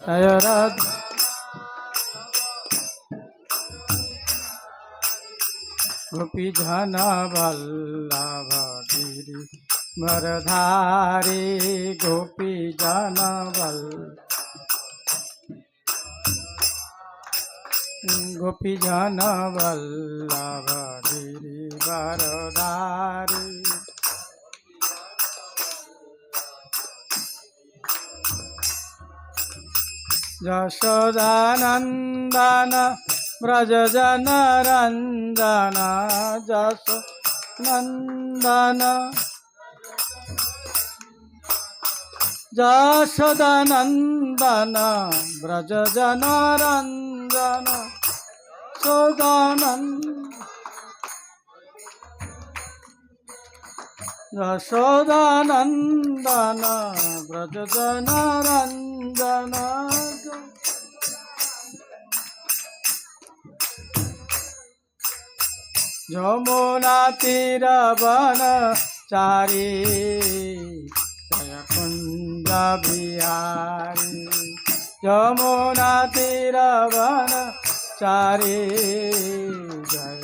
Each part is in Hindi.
जय राधा गोपी जन वल्लभ गिरि वरधारी गोपी जन गोपी जन वल्लभ गिरि वरधारी यशोदानंदन ब्रज जन रंजन यशोनंदन यशोदानंदन ब्रज जन रंजन यशोदानंदन ब्रज जन रंजन यमुना तीर वन चारी जय कुंज बिहारी यमुना तीर वन चारी जय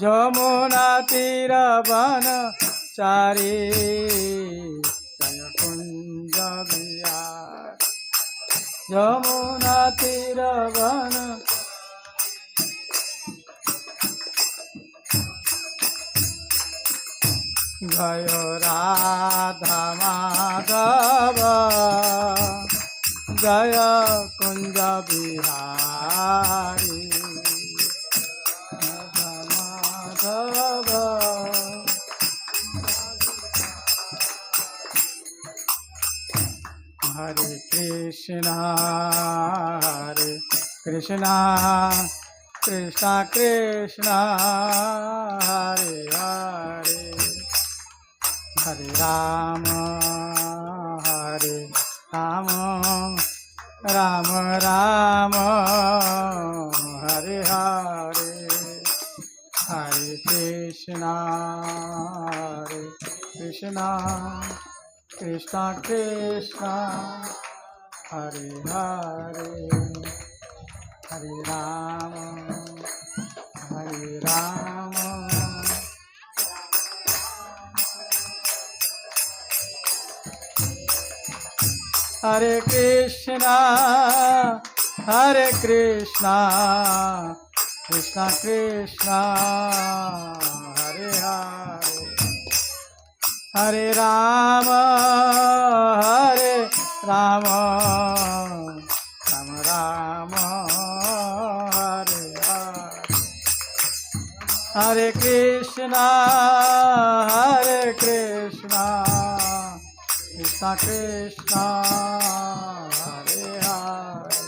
यमुना तीर वन चारी जय कुंज बिहारी यमुना तीर वन जय राधा माधव जय कुंज बिहारी राधा माधव हरे कृष्णा कृष्णा कृष्णा हरे हरे हरे राम राम राम हरे हरे हरे कृष्णा कृष्णा कृष्णा हरे हरे हरे राम हरे कृष्णा कृष्णा कृष्णा हरे हरे हरे राम राम राम हरे हरे हरे कृष्णा कृष्णा कृष्णा हरे हरे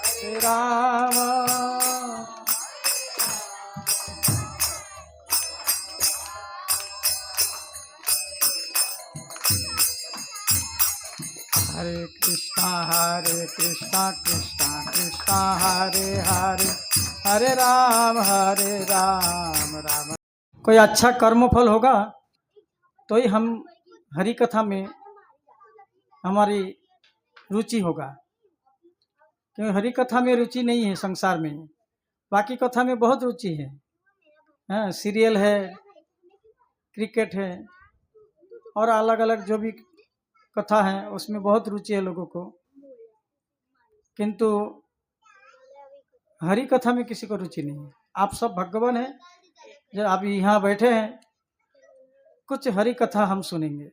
हरे राम हरे कृष्णा कृष्णा कृष्णा हरे हरे हरे राम राम। कोई अच्छा कर्म फल होगा तो ही हम हरि कथा में हमारी रुचि होगा, क्योंकि हरि कथा में रुचि नहीं है संसार में। बाकी कथा में बहुत रुचि है, हाँ, सीरियल है, क्रिकेट है और अलग अलग जो भी कथा है उसमें बहुत रुचि है लोगों को, किंतु हरि कथा में किसी को रुचि नहीं है। आप सब भगवान हैं, जब आप यहाँ बैठे हैं कुछ हरि कथा हम सुनेंगे।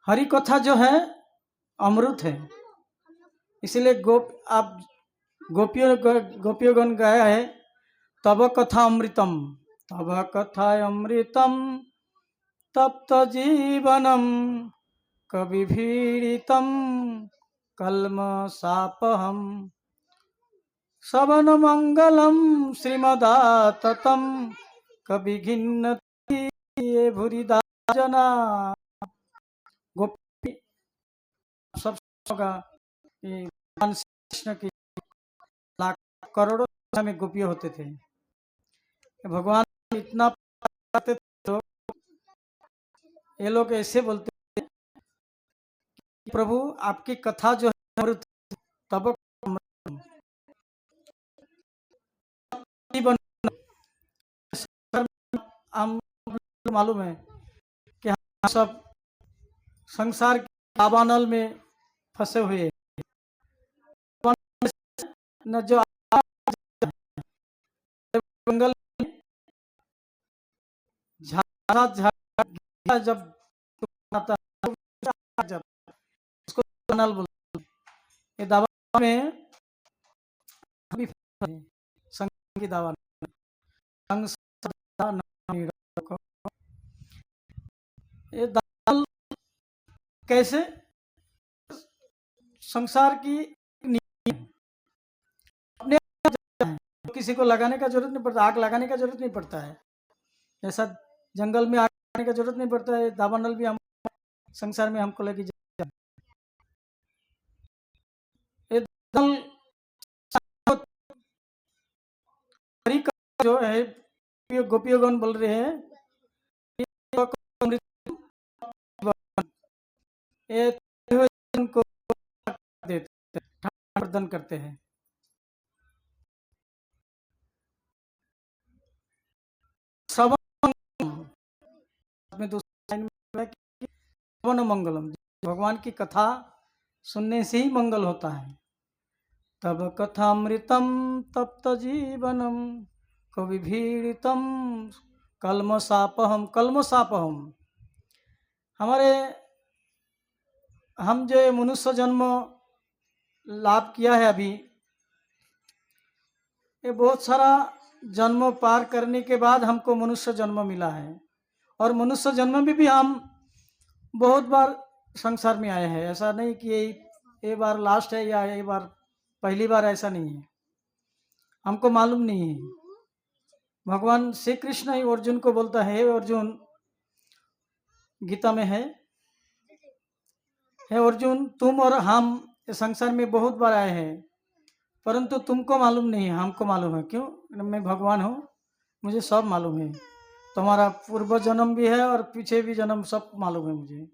हरि कथा जो है अमृत है, इसलिए आप गोपियोगण गाया है, तब कथा अमृतम तप्त जीवनम कविभीडितम कल्मषापहम सवन मंगलम श्रीमदाततम कवि घिन्नति ये भूरिदा जना। गोपी सब होगा कि भगवान कृष्ण की लाख करोड़ों में गोपी होते थे, भगवान इतना करते थे ये लोग ऐसे बोलते हैं कि प्रभु आपकी कथा जो है अमृत, तब हम मालूम है कि हम सब संसार के दावानल में फंसे हुए हैं। न जो जंगल झाड़ा झाड़ा जब आता है, जब उसको दावानल बोलते हैं। ये दावा में हम भी फंसे हैं, संग की दावा संग सदा नाम को। ये दावानल कैसे संसार की नींव है। अपने आप जाता है, किसी को लगाने का जरूरत नहीं पड़ता, आग लगाने का जरूरत नहीं पड़ता है। जैसा जंगल में आग लगाने का जरूरत नहीं पड़ता है, दावानल भी हम संसार में हमको लेके जाता है। ये दावानल हरि का जो है गोपियोगण बोल रहे हैं, ये को देते हैं, प्रदान करते हैं। श्रवण में दूसरा लाइन में श्रवण मंगलम, भगवान की कथा सुनने से ही मंगल होता है। तब कथामृतम तप्त जीवनम कविभीड़ितम कल्मषापहम। कल्मषापहम हमारे हम जो मनुष्य जन्म लाभ किया है अभी, ये बहुत सारा जन्म पार करने के बाद हमको मनुष्य जन्म मिला है। और मनुष्य जन्म में भी हम बहुत बार संसार में आए हैं। ऐसा नहीं कि ये बार लास्ट है या ये बार पहली बार, ऐसा नहीं है। हमको मालूम नहीं है। भगवान श्री कृष्ण ही अर्जुन को बोलता है, अर्जुन गीता में है, हे अर्जुन तुम और हम इस संसार में बहुत बार आए हैं, परंतु तुमको मालूम नहीं है, हमको मालूम है। क्यों? मैं भगवान हूँ, मुझे सब मालूम है। तुम्हारा पूर्व जन्म भी है और पीछे भी जन्म सब मालूम है मुझे।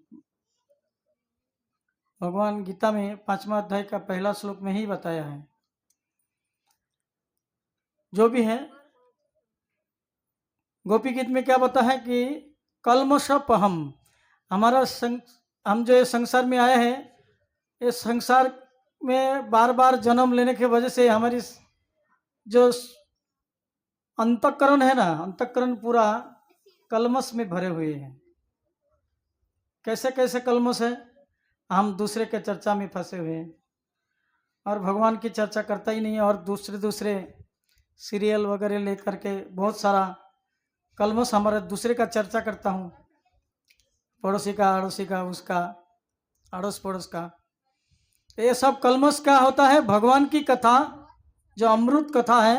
भगवान गीता में 5वां अध्याय का पहला श्लोक में ही बताया है। जो भी है गोपी गीत में क्या बता है कि कल्मषपहम, हमारा हम जो संसार में आए हैं, ये संसार में बार बार जन्म लेने की वजह से हमारी जो अंतःकरण है ना, अंतःकरण पूरा कलमश में भरे हुए हैं। कैसे कैसे कलमश है? हम दूसरे के चर्चा में फंसे हुए हैं और भगवान की चर्चा करता ही नहीं है, और दूसरे दूसरे सीरियल वगैरह लेकर के बहुत सारा कलमश हमारे दूसरे का चर्चा करता हूँ, पड़ोसी का, अड़ोसी का, उसका, अड़ोस पड़ोस का। ये सब कलमश क्या होता है? भगवान की कथा जो अमृत कथा है,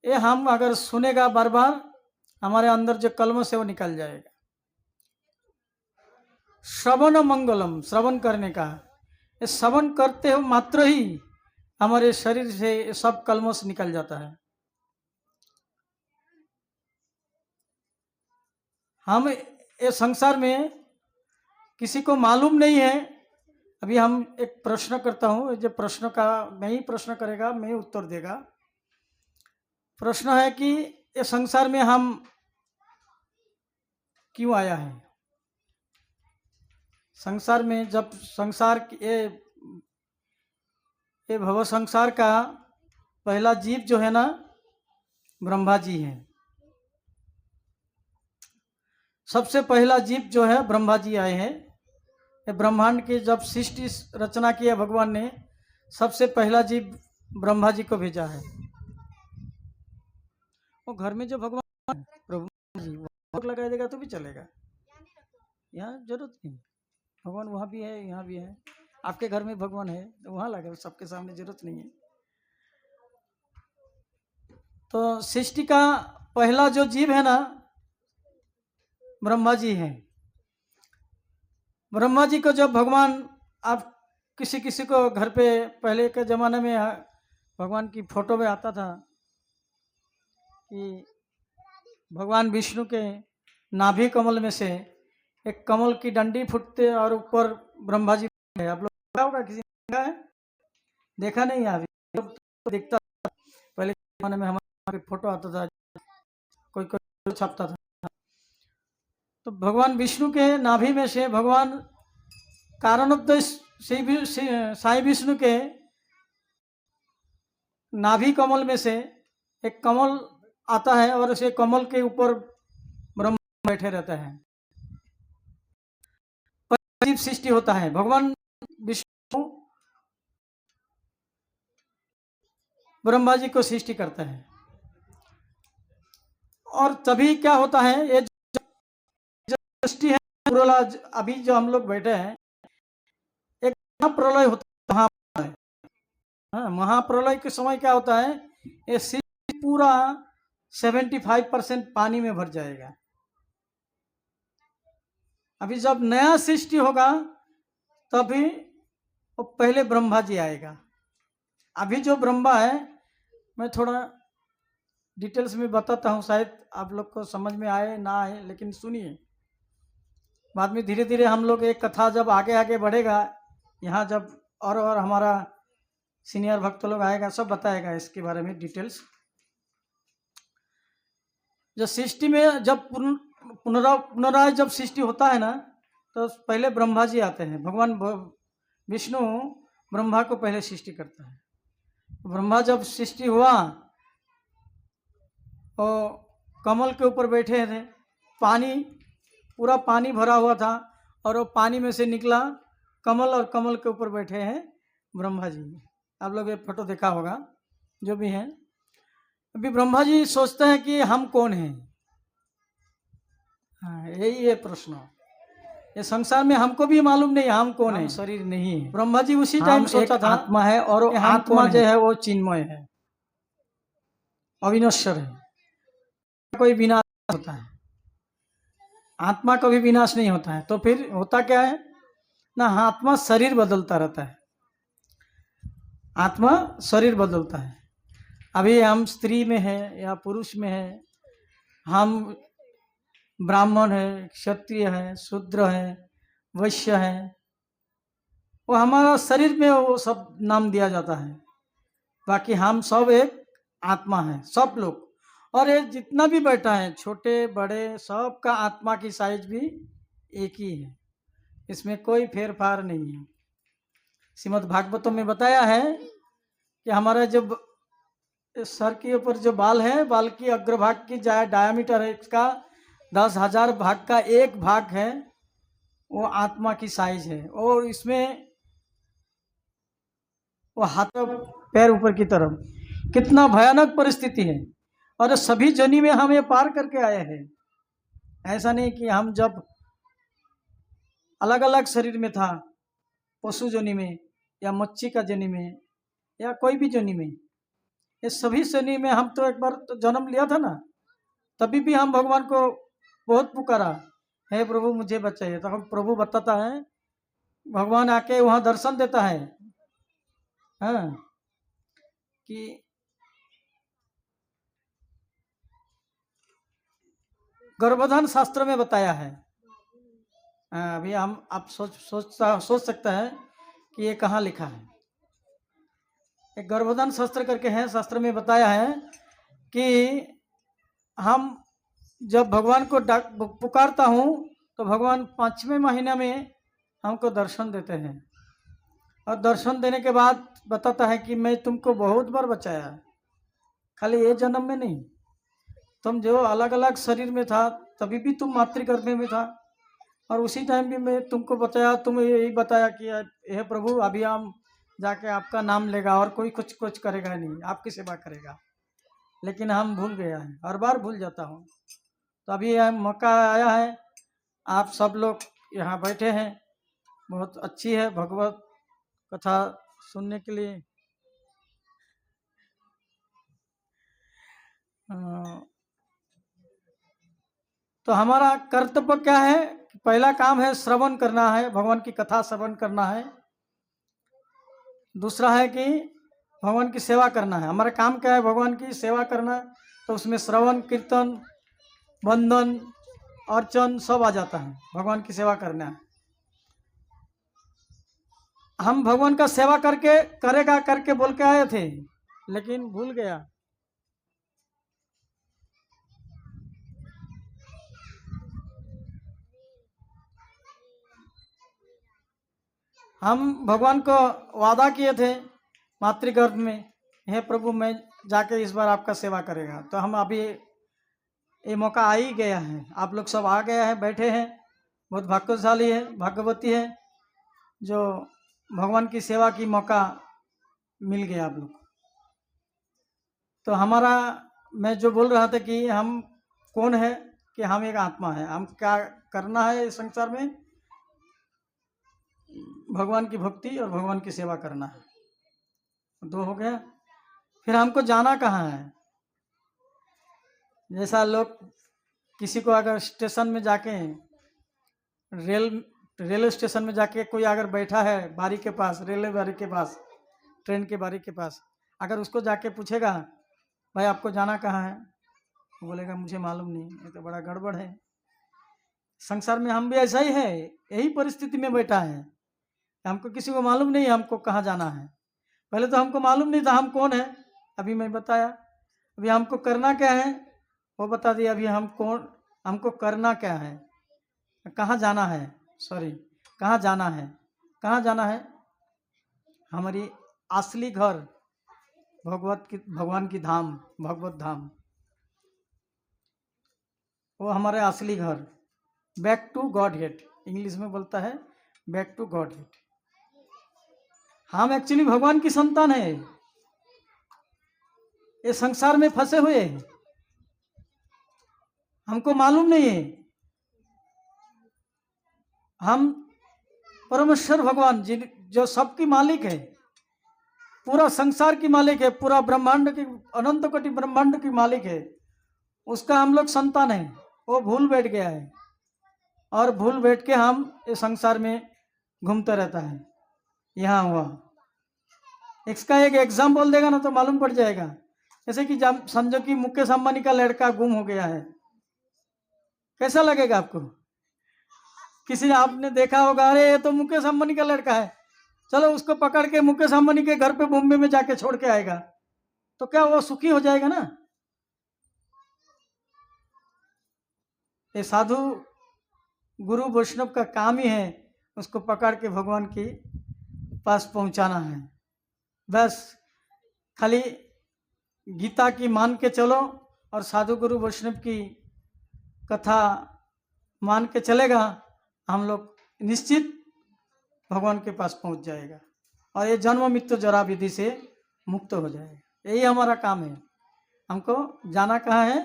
ये हम अगर सुनेगा बार बार, हमारे अंदर जो कलमश है वो निकल जाएगा। श्रवण मंगलम, श्रवण करने का, ये श्रवण करते हो मात्र ही हमारे शरीर से सब कलमश निकल जाता है। हम ये संसार में किसी को मालूम नहीं है। अभी हम एक प्रश्न करता हूँ, जो प्रश्न का मैं ही प्रश्न करेगा, मैं ही उत्तर देगा। प्रश्न है कि ये संसार में हम क्यों आया है? संसार में जब संसार ये भव संसार का पहला जीव जो है ना, ब्रह्मा जी है। सबसे पहला जीव जो है ब्रह्मा जी आए हैं। ये ब्रह्मांड की जब सृष्टि रचना किया भगवान ने, सबसे पहला जीव ब्रह्मा जी को भेजा है। वो घर में जो भगवान प्रभु जी भोग लगा देगा तो भी चलेगा, यहाँ जरूरत नहीं। भगवान वहाँ भी है, यहाँ भी है। आपके घर में भगवान है तो वहाँ लगे, सबके सामने जरूरत नहीं है। तो सृष्टि का पहला जो जीव है ना, ब्रह्मा जी हैं। ब्रह्मा जी को जब भगवान, आप किसी किसी को घर पे पहले के ज़माने में भगवान की फोटो में आता था कि भगवान विष्णु के नाभि कमल में से एक कमल की डंडी फूटते और ऊपर ब्रह्मा जी है। आप लोग देखा होगा, किसी ने देखा है? देखा नहीं है अभी, तो देखता था। पहले जमाने में हमारे फोटो आता था, कोई कोई छपता था। तो भगवान विष्णु के नाभि में से भगवान कारणोद्देश साई विष्णु के नाभि कमल में से एक कमल आता है और उसे कमल के ऊपर ब्रह्मा बैठे रहते हैं। अजीब सृष्टि होता है। भगवान विष्णु ब्रह्मा जी को सृष्टि करते हैं और तभी क्या होता है, ये जो सृष्टि है पूरा, अभी जो हम लोग बैठे हैं, एक महाप्रलय होता है। हाँ, महाप्रलय के समय क्या होता है, ये सृष्टि पूरा 75% पानी में भर जाएगा। अभी जब नया सृष्टि होगा तभी वो पहले ब्रह्मा जी आएगा। अभी जो ब्रह्मा है, मैं थोड़ा डिटेल्स में बताता हूँ, शायद आप लोग को समझ में आए ना आए, लेकिन सुनिए। बाद में धीरे धीरे हम लोग एक कथा जब आगे आगे बढ़ेगा, यहाँ जब और हमारा सीनियर भक्त लोग आएगा, सब बताएगा इसके बारे में डिटेल्स। जो सृष्टि में जब पुनराय जब सृष्टि होता है ना, तो पहले ब्रह्मा जी आते हैं। भगवान विष्णु ब्रह्मा को पहले सृष्टि करता है। ब्रह्मा जब सृष्टि हुआ और कमल के ऊपर बैठे थे, पानी पूरा पानी भरा हुआ था और वो पानी में से निकला कमल, और कमल के ऊपर बैठे हैं ब्रह्मा जी। आप लोग ये फोटो देखा होगा, जो भी हैं। अभी ब्रह्मा जी सोचते हैं कि हम कौन हैं। हाँ, यही है प्रश्न। ये संसार में हमको भी मालूम नहीं हम कौन है, शरीर नहीं है। ब्रह्मा जी उसी टाइम सोचा था आत्मा है, और आत्मा जो है वो चिन्मय है, अविनश्वर है, कोई विनाश होता है। आत्मा कभी विनाश नहीं होता है। तो फिर होता क्या है ना, आत्मा शरीर बदलता रहता है। आत्मा शरीर बदलता है। अभी हम स्त्री में है या पुरुष में है, हम ब्राह्मण है, क्षत्रिय है, शूद्र है, वैश्य है, वो हमारा शरीर में वो सब नाम दिया जाता है। बाकी हम सब एक आत्मा है, सब लोग। और ये जितना भी बैठा है, छोटे बड़े, सब का आत्मा की साइज भी एक ही है, इसमें कोई फेरफार नहीं है। श्रीमद् भागवतों में बताया है कि हमारा जब सर के ऊपर जो बाल है, बाल की अग्रभाग की डायामीटर है, इसका 10,000 भाग का एक भाग है, वो आत्मा की साइज है। और इसमें वो हाथ पैर ऊपर की तरफ, कितना भयानक परिस्थिति है। और सभी जनी में हम ये पार करके आए हैं। ऐसा नहीं कि हम जब अलग अलग शरीर में था, पशु जनी में या मच्छी का जनी में या कोई भी जनी में, ये सभी जनी में हम तो एक बार तो जन्म लिया था ना, तभी भी हम भगवान को बहुत पुकारा, हे प्रभु मुझे बचाइए। तो हम प्रभु बताता है, भगवान आके वहाँ दर्शन देता है। हाँ, कि गर्भधान शास्त्र में बताया है। अभी हम आप सोच सकता है कि ये कहाँ लिखा है। एक गर्भधान शास्त्र करके है, शास्त्र में बताया है कि हम जब भगवान को पुकारता हूँ तो भगवान 5वें महीने में हमको दर्शन देते हैं। और दर्शन देने के बाद बताता है कि मैं तुमको बहुत बार बचाया, खाली ये जन्म में नहीं। तुम जो अलग अलग शरीर में था तभी भी तुम मातृगर्भ में था, और उसी टाइम भी मैं तुमको बचाया। तुम यही बताया कि हे प्रभु अभी हम जाके आपका नाम लेगा और कोई कुछ करेगा नहीं, आपकी सेवा करेगा। लेकिन हम भूल गया है, हर बार भूल जाता हूँ। तो अभी मौका आया है, आप सब लोग यहाँ बैठे हैं, बहुत अच्छी है भगवत कथा सुनने के लिए। तो हमारा कर्तव्य क्या है? पहला काम है श्रवण करना है, भगवान की कथा श्रवण करना है। दूसरा है कि भगवान की सेवा करना है। हमारा काम क्या है? भगवान की सेवा करना। तो उसमें श्रवण, कीर्तन, वंदन, अर्चन सब आ जाता है, भगवान की सेवा करना है। हम भगवान का सेवा करके करेगा करके बोल के आए थे, लेकिन भूल गया। हम भगवान को वादा किए थे मातृगर्भ में, हे प्रभु मैं जाके इस बार आपका सेवा करेगा। तो हम अभी ये मौका आ ही गया है, आप लोग सब आ गए हैं, बैठे हैं, बहुत भाग्यशाली है, भाग्यवती है जो भगवान की सेवा की मौका मिल गया आप लोग। तो हमारा, मैं जो बोल रहा था कि हम कौन है, कि हम एक आत्मा है, हम क्या करना है इस संसार में, भगवान की भक्ति और भगवान की सेवा करना है। दो हो गया। फिर हमको जाना कहाँ है। जैसा लोग किसी को अगर स्टेशन में जाके रेलवे स्टेशन में जाके कोई अगर बैठा है बारी के पास, रेलवे बारी के पास, ट्रेन के बारी के पास, अगर उसको जाके पूछेगा भाई आपको जाना कहाँ है, वो बोलेगा मुझे मालूम नहीं, ये तो बड़ा गड़बड़ है। संसार में हम भी ऐसा ही है, यही परिस्थिति में बैठा है, हमको किसी को मालूम नहीं हमको कहाँ जाना है। पहले तो हमको मालूम नहीं था हम कौन है, अभी मैं बताया। अभी हमको करना क्या है वो बता दिया। अभी हम कौन, हमको करना क्या है, कहाँ जाना है, कहाँ जाना है, कहाँ जाना है। हमारी असली घर भगवान की धाम, भगवत धाम, वो हमारे असली घर, back to Godhead, English में बोलता है बैक टू गॉड हेड। हम एक्चुअली भगवान की संतान है, ये संसार में फंसे हुए हैं, हमको मालूम नहीं है। हम परमेश्वर भगवान जो सबकी मालिक है, पूरा संसार की मालिक है, पूरा ब्रह्मांड की, अनंत कोटि ब्रह्मांड की मालिक है, उसका हम लोग संतान है। वो भूल बैठ गया है और भूल बैठ के हम इस संसार में घूमता रहता है, यहाँ हुआ। इसका एक एग्जाम्पल देगा ना तो मालूम पड़ जाएगा। जैसे कि जब समझो कि मुकेश अंबानी का लड़का गुम हो गया है, कैसा लगेगा आपको? किसी ने आपने देखा होगा, अरे ये तो मुकेश अंबानी का लड़का है, चलो उसको पकड़ के मुकेश अंबानी के घर पे बॉम्बे में जाके छोड़ के आएगा, तो क्या वो सुखी हो जाएगा ना? ये साधु गुरु वैष्णव का काम ही है उसको पकड़ के भगवान के पास पहुंचाना है। बस खाली गीता की मान के चलो और साधु गुरु वैष्णव की कथा मान के चलेगा, हम लोग निश्चित भगवान के पास पहुंच जाएगा और ये जन्म मृत्यु जरा विधि से मुक्त हो जाएगा। यही हमारा काम है। हमको जाना कहाँ है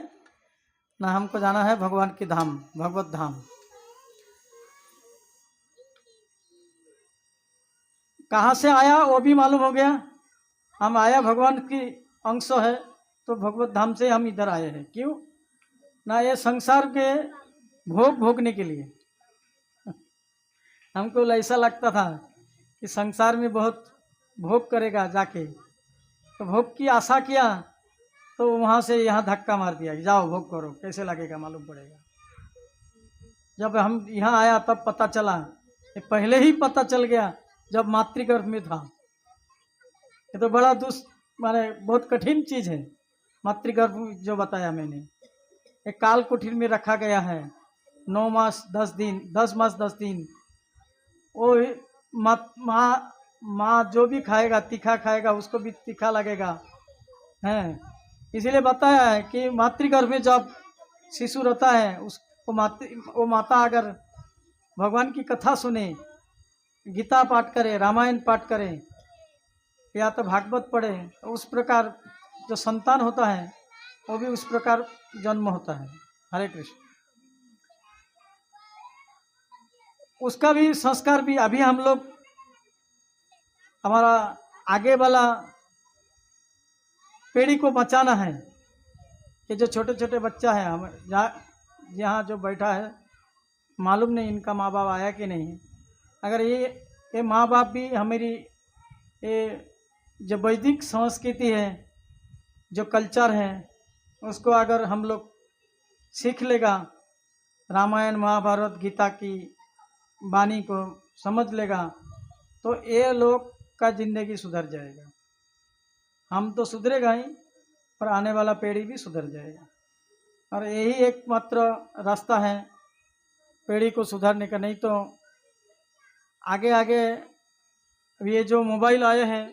ना, हमको जाना है भगवान की धाम, भगवत धाम। कहाँ से आया वो भी मालूम हो गया। हम आया भगवान की अंश है, तो भगवत धाम से हम इधर आए हैं। क्यों ना, ये संसार के भोग भोगने के लिए। हमको ऐसा लगता था कि संसार में बहुत भोग करेगा जाके, तो भोग की आशा किया, तो वहाँ से यहाँ धक्का मार दिया, जाओ भोग करो, कैसे लगेगा मालूम पड़ेगा। जब हम यहाँ आया तब पता चला, पहले ही पता चल गया जब मातृगर्भ में था। ये तो बड़ा माने बहुत कठिन चीज़ है मातृगर्भ, जो बताया मैंने। एक काल कुटीर में रखा गया है 9 मास 10 दिन, 10 मास 10 दिन। वो माँ जो भी खाएगा, तीखा खाएगा, उसको भी तीखा लगेगा है। इसीलिए बताया है कि मातृगर्भ में जब शिशु रहता है, वो माता अगर भगवान की कथा सुने, गीता पाठ करे, रामायण पाठ करे, या तो भागवत पढ़े, तो उस प्रकार जो संतान होता है वो भी उस प्रकार जन्म होता है। हरे कृष्ण। उसका भी संस्कार भी अभी हम लोग, हमारा आगे वाला पीढ़ी को बचाना है। ये जो छोटे छोटे बच्चा है, हम यहाँ जो बैठा है, मालूम नहीं इनका माँ बाप आया कि नहीं। अगर ये माँ बाप भी हमारी ये जो वैदिक संस्कृति है, जो कल्चर है, उसको अगर हम लोग सीख लेगा रामायण महाभारत गीता की वाणी को समझ लेगा तो ये लोग का ज़िंदगी सुधर जाएगा। हम तो सुधरेगा ही, पर आने वाला पीढ़ी भी सुधर जाएगा। और यही एकमात्र रास्ता है पीढ़ी को सुधारने का। नहीं तो आगे आगे ये जो मोबाइल आए हैं